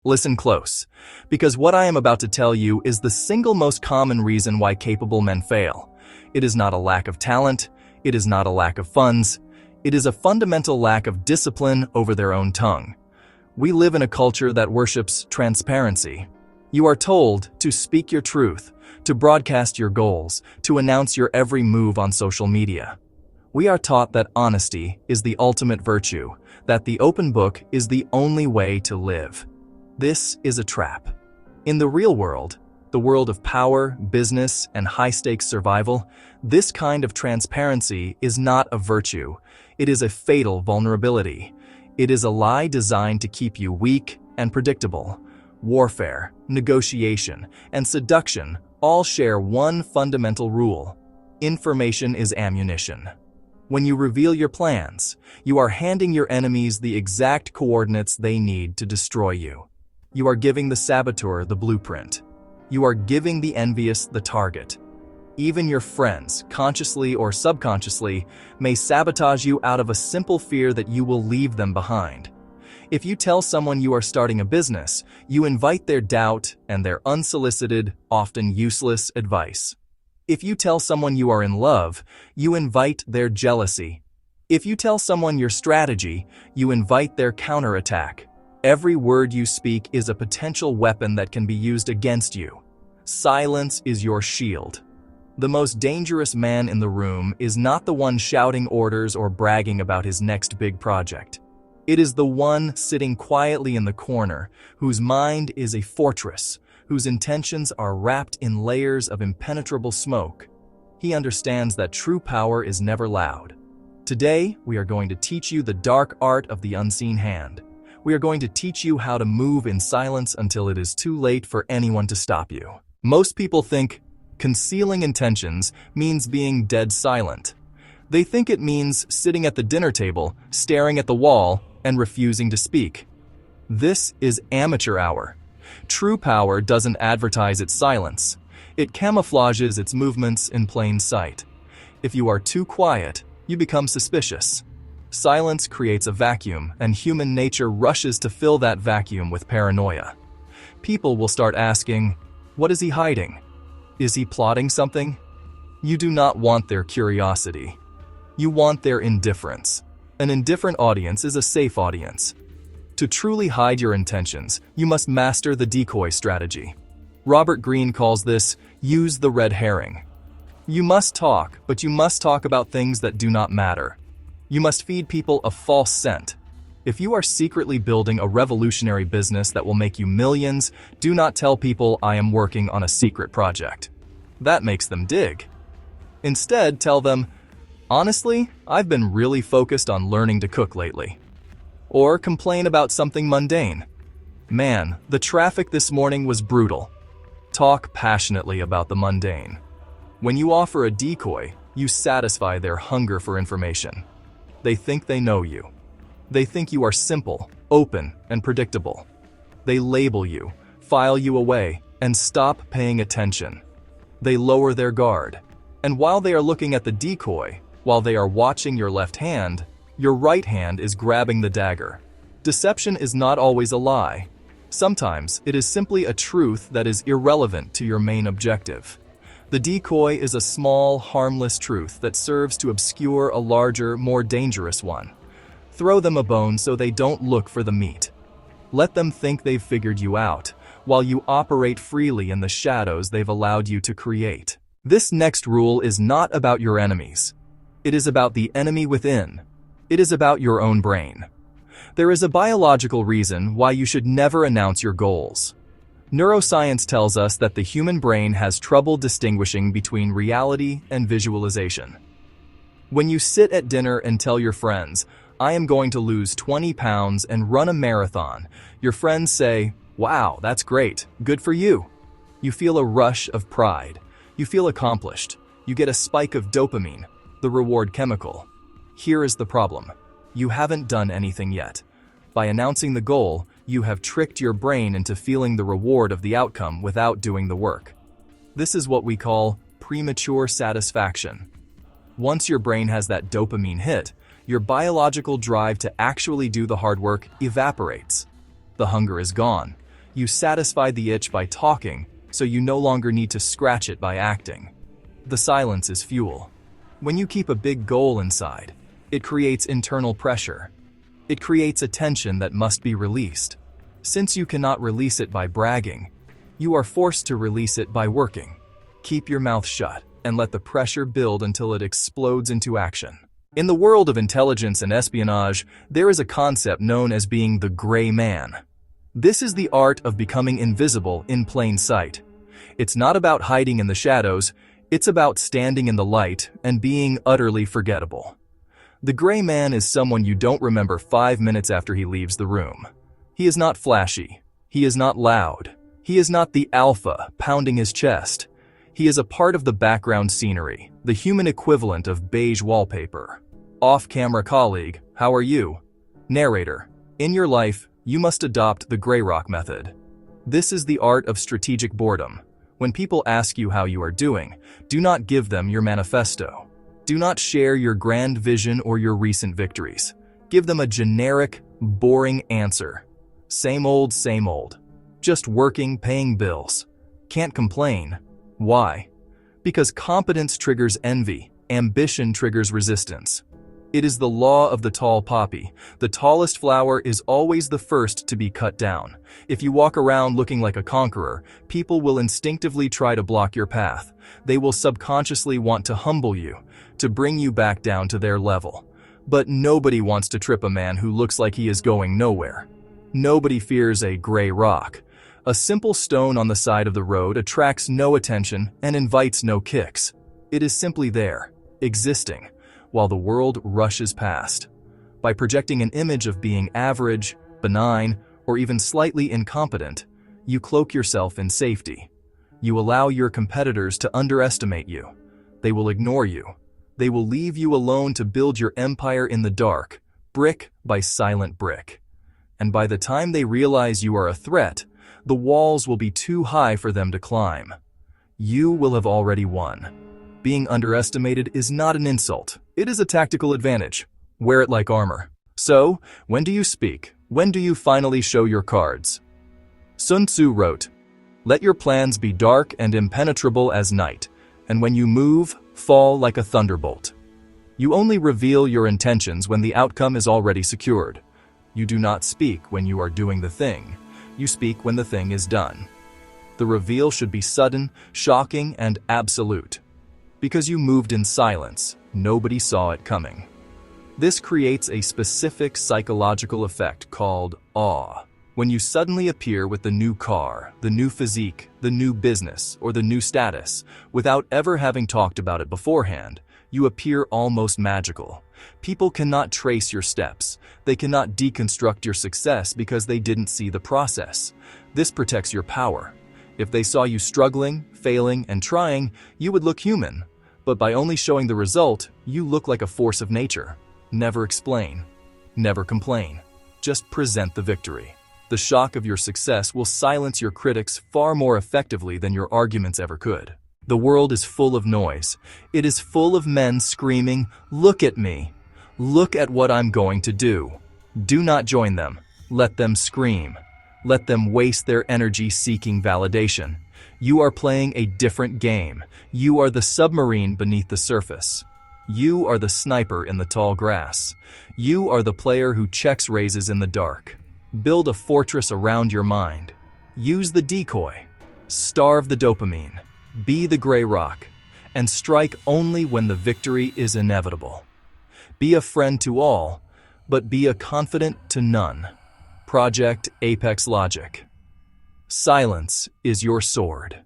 Listen close, because what I am about to tell you is the single most common reason why capable men fail. It is not a lack of talent, it is not a lack of funds, it is a fundamental lack of discipline over their own tongue. We live in a culture that worships transparency. You are told to speak your truth, to broadcast your goals, to announce your every move on social media. We are taught that honesty is the ultimate virtue, that the open book is the only way to live. This is a trap. In the real world, the world of power, business, and high-stakes survival, this kind of transparency is not a virtue. It is a fatal vulnerability. It is a lie designed to keep you weak and predictable. Warfare, negotiation, and seduction all share one fundamental rule: information is ammunition. When you reveal your plans, you are handing your enemies the exact coordinates they need to destroy you. You are giving the saboteur the blueprint. You are giving the envious the target. Even your friends, consciously or subconsciously, may sabotage you out of a simple fear that you will leave them behind. If you tell someone you are starting a business, you invite their doubt and their unsolicited, often useless advice. If you tell someone you are in love, you invite their jealousy. If you tell someone your strategy, you invite their counterattack. Every word you speak is a potential weapon that can be used against you. Silence is your shield. The most dangerous man in the room is not the one shouting orders or bragging about his next big project. It is the one sitting quietly in the corner, whose mind is a fortress, whose intentions are wrapped in layers of impenetrable smoke. He understands that true power is never loud. Today, we are going to teach you the dark art of the unseen hand. We are going to teach you how to move in silence until it is too late for anyone to stop you. Most people think concealing intentions means being dead silent. They think it means sitting at the dinner table, staring at the wall, and refusing to speak. This is amateur hour. True power doesn't advertise its silence. It camouflages its movements in plain sight. If you are too quiet, you become suspicious. Silence creates a vacuum, and human nature rushes to fill that vacuum with paranoia. People will start asking, what is he hiding? Is he plotting something? You do not want their curiosity. You want their indifference. An indifferent audience is a safe audience. To truly hide your intentions, you must master the decoy strategy. Robert Greene calls this, use the red herring. You must talk, but you must talk about things that do not matter. You must feed people a false scent. If you are secretly building a revolutionary business that will make you millions, do not tell people I am working on a secret project. That makes them dig. Instead, tell them, honestly, I've been really focused on learning to cook lately. Or complain about something mundane. Man, the traffic this morning was brutal. Talk passionately about the mundane. When you offer a decoy, you satisfy their hunger for information. They think they know you. They think you are simple, open, and predictable. They label you, file you away, and stop paying attention. They lower their guard. And while they are looking at the decoy, while they are watching your left hand, your right hand is grabbing the dagger. Deception is not always a lie. Sometimes it is simply a truth that is irrelevant to your main objective. The decoy is a small, harmless truth that serves to obscure a larger, more dangerous one. Throw them a bone so they don't look for the meat. Let them think they've figured you out, while you operate freely in the shadows they've allowed you to create. This next rule is not about your enemies. It is about the enemy within. It is about your own brain. There is a biological reason why you should never announce your goals. Neuroscience tells us that the human brain has trouble distinguishing between reality and visualization. When you sit at dinner and tell your friends, I am going to lose 20 pounds and run a marathon, your friends say, wow, that's great, good for you. You feel a rush of pride. You feel accomplished. You get a spike of dopamine, the reward chemical. Here is the problem. You haven't done anything yet. By announcing the goal, you have tricked your brain into feeling the reward of the outcome without doing the work. This is what we call premature satisfaction. Once your brain has that dopamine hit, your biological drive to actually do the hard work evaporates. The hunger is gone. You satisfy the itch by talking, so you no longer need to scratch it by acting. The silence is fuel. When you keep a big goal inside, it creates internal pressure. It creates a tension that must be released. Since you cannot release it by bragging, you are forced to release it by working. Keep your mouth shut and let the pressure build until it explodes into action. In the world of intelligence and espionage, there is a concept known as being the gray man. This is the art of becoming invisible in plain sight. It's not about hiding in the shadows, it's about standing in the light and being utterly forgettable. The gray man is someone you don't remember 5 minutes after he leaves the room. He is not flashy. He is not loud. He is not the alpha pounding his chest. He is a part of the background scenery, the human equivalent of beige wallpaper. Off-camera colleague, how are you? Narrator, in your life, you must adopt the gray rock method. This is the art of strategic boredom. When people ask you how you are doing, do not give them your manifesto. Do not share your grand vision or your recent victories. Give them a generic, boring answer. Same old, same old. Just working, paying bills. Can't complain. Why? Because competence triggers envy, ambition triggers resistance. It is the law of the tall poppy. The tallest flower is always the first to be cut down. If you walk around looking like a conqueror, people will instinctively try to block your path. They will subconsciously want to humble you, to bring you back down to their level. But nobody wants to trip a man who looks like he is going nowhere. Nobody fears a gray rock. A simple stone on the side of the road attracts no attention and invites no kicks. It is simply there, existing, while the world rushes past. By projecting an image of being average, benign, or even slightly incompetent, you cloak yourself in safety. You allow your competitors to underestimate you. They will ignore you. They will leave you alone to build your empire in the dark, brick by silent brick. And by the time they realize you are a threat, the walls will be too high for them to climb. You will have already won. Being underestimated is not an insult. It is a tactical advantage. Wear it like armor. So, when do you speak? When do you finally show your cards? Sun Tzu wrote, "Let your plans be dark and impenetrable as night, and when you move, fall like a thunderbolt." You only reveal your intentions when the outcome is already secured. You do not speak when you are doing the thing. You speak when the thing is done. The reveal should be sudden, shocking, and absolute. Because you moved in silence, nobody saw it coming. This creates a specific psychological effect called awe. When you suddenly appear with the new car, the new physique, the new business, or the new status, without ever having talked about it beforehand, you appear almost magical. People cannot trace your steps. They cannot deconstruct your success because they didn't see the process. This protects your power. If they saw you struggling, failing, and trying, you would look human. But by only showing the result, you look like a force of nature. Never explain. Never complain. Just present the victory. The shock of your success will silence your critics far more effectively than your arguments ever could. The world is full of noise. It is full of men screaming, "Look at me. Look at what I'm going to do." Do not join them. Let them scream. Let them waste their energy seeking validation. You are playing a different game. You are the submarine beneath the surface. You are the sniper in the tall grass. You are the player who checks raises in the dark. Build a fortress around your mind. Use the decoy. Starve the dopamine. Be the gray rock. And strike only when the victory is inevitable. Be a friend to all, but be a confidant to none. Project Apex Logic. Silence is your sword.